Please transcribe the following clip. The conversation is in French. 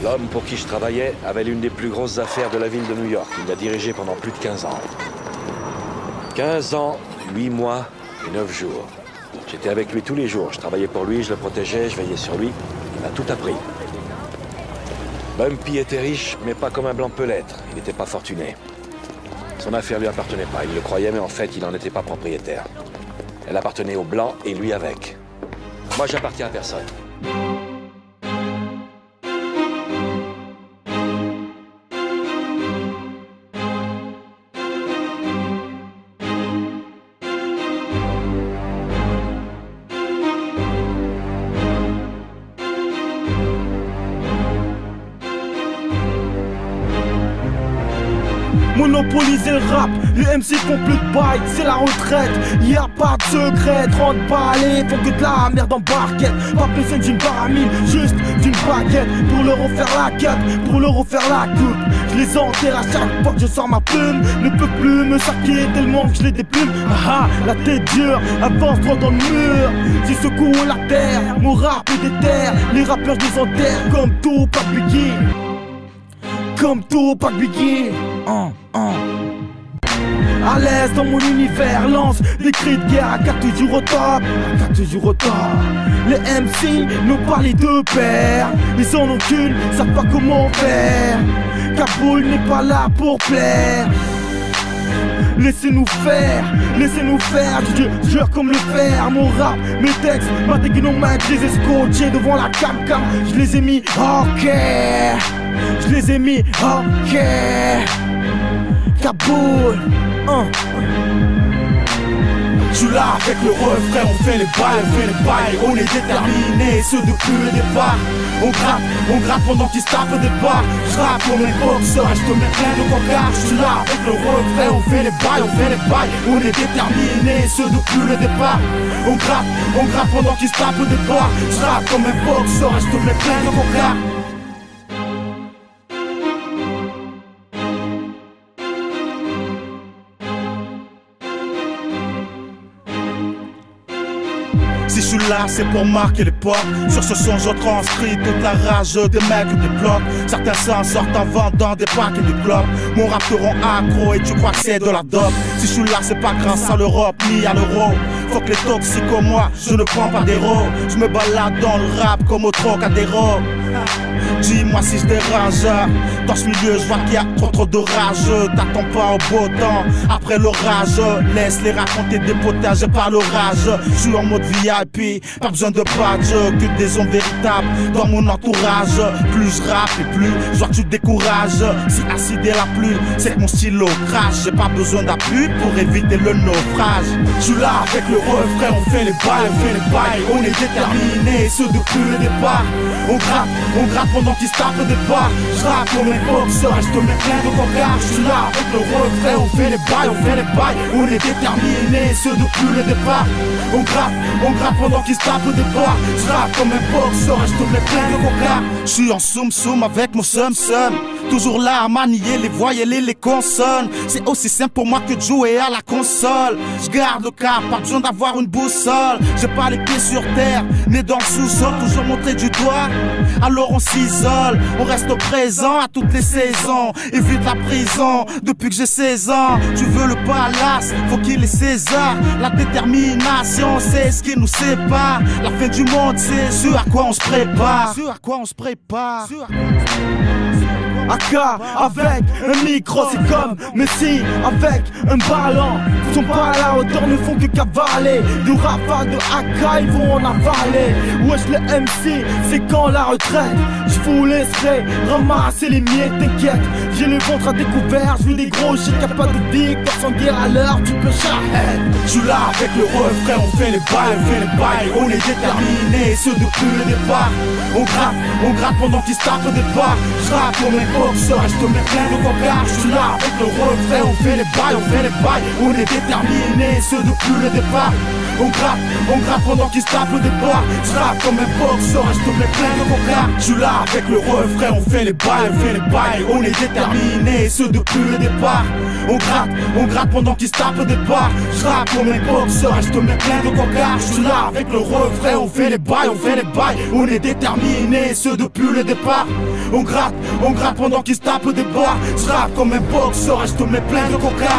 L'homme pour qui je travaillais avait l'une des plus grosses affaires de la ville de New York. Il l'a dirigée pendant plus de 15 ans. 15 ans, 8 mois et 9 jours. J'étais avec lui tous les jours. Je travaillais pour lui, je le protégeais, je veillais sur lui. Il m'a tout appris. Bumpy était riche, mais pas comme un blanc peut l'être. Il n'était pas fortuné. Son affaire lui appartenait pas. Il le croyait, mais en fait, il n'en était pas propriétaire. Elle appartenait aux Blancs et lui avec. Moi, j'appartiens à personne. Monopoliser le rap, les MC font plus de bail, c'est la retraite, y a pas de secret, 30 balais, font que de la merde en barquette, pas besoin d'une baramine, juste d'une baguette, pour leur refaire la quête, pour leur refaire la coupe, je les enterre à chaque fois que je sors ma plume, ne peux plus me saquer tellement que je les déplume, ah la tête dure, avance droit dans le mur, j'ai secoué la terre, mon rap est déterre, les rappeurs je les enterre comme tout, pas de Biggie. Comme tout, pas de Biggie. À l'aise dans mon univers, lance des cris de guerre à 4 toujours au top, toujours au top. Les MC nous parlent de père, ils en ont qu'une, savent pas comment faire. Kaboul n'est pas là pour plaire. Laissez-nous faire, je jure comme le fer. Mon rap, mes textes, ma technomètre, je les ai scotchés devant la cam-cam. Je les ai mis ok, je les ai mis ok. Kaboul, je suis là avec le refrain, on fait les bails, on est déterminés, ce depuis le départ. On gratte pendant qu'ils se tapent des barres. Je rappe comme un boxeur et je te mets plein de cocards. Je suis là avec le refrain, on fait les bails, on est déterminés, ce depuis le départ. On gratte pendant qu'ils se tapent des barres. Je rappe comme un boxeur et je te mets plein de cocards. Si je suis là, c'est pour marquer l'époque. Sur ce son, je transcris toute la rage des mecs et des blocs. Certains s'en sortent en vendant des packs et des globes. Mon rap te rend accro et tu crois que c'est de la dope. Si je suis là, c'est pas grâce à l'Europe ni à l'euro. Faut que les toxiques comme moi, je ne prends pas d'héros. Je me balade dans le rap comme au Trocadéro. Dis-moi si je dérange. Dans ce milieu, je vois qu'il y a trop de rageux. T'attends pas au beau temps, après l'orage. Laisse-les raconter des potages par l'orage. Je suis en mode VIP, pas besoin de badge. Que des hommes véritables dans mon entourage. Plus je rappe et plus je vois que tu te décourages. Si acide est la pluie, c'est que mon stylo crash. J'ai pas besoin d'appui pour éviter le naufrage. Je suis là avec le refrain, on fait les bails, on est déterminés, ce depuis le départ. On gratte pendant qu'ils se tapent des barres. Je rappe comme un boxeur et je te mets plein de cocards. Je suis là avec le refrain, on fait les bails, on est déterminés, ce depuis le départ. On gratte pendant qu'ils se tapent des barres. Je rappe comme un boxeur et je te mets plein de cocards. Je suis en soum avec mon sum. Toujours là à manier les voyelles et les consonnes. C'est aussi simple pour moi que de jouer à la console. Je garde le cap, pas besoin d'avoir une boussole. J'ai pas les pieds sur terre, né dans le sous-sol. Toujours montré du doigt, alors on s'isole. On reste présent à toutes les saisons. Évite la prison depuis que j'ai 16 ans. Tu veux le palace, faut qu'il ait César. La détermination, c'est ce qui nous sépare. La fin du monde, c'est ce à quoi on se prépare. AK avec un micro, c'est comme Messi avec un ballon. Ils sont pas à la hauteur, ne font que cavaler. Du rafale de AK, ils vont en avaler. Wesh les MC, c'est quand la retraite. Je vous laisserai ramasser les miettes, t'inquiète. J'ai le ventre à découvert, je veux des gros shit, y'a pas de victoire sans guerre à l'heure, tu peux charrer. Je suis là avec le refrain, on fait les bails, on est déterminés, ce depuis le départ. On gratte pendant qu'ils se tapent des barres. Je rappe comme un boxeur et je te mets plein de coca. Je suis là avec le refrain, on fait les bails, on fait les bails. On est déterminés, ce depuis le départ. On gratte pendant qu'ils se tapent le départ. Je rappe comme un boxeur et je te mets plein de coca. Je suis là avec le refrain, on fait les bails, on fait les bails. On est déterminés, ce depuis le départ. On gratte pendant qu'ils se tapent le départ. Je rappe comme un boxeur et je te mets plein de coca. Je suis là avec le refrain, on fait les bails, on fait les bails. On est déterminés, ce depuis le départ. On gratte pendant qu'ils se tapent le départ. Je rappe comme un boxeur et je te mets plein de coca.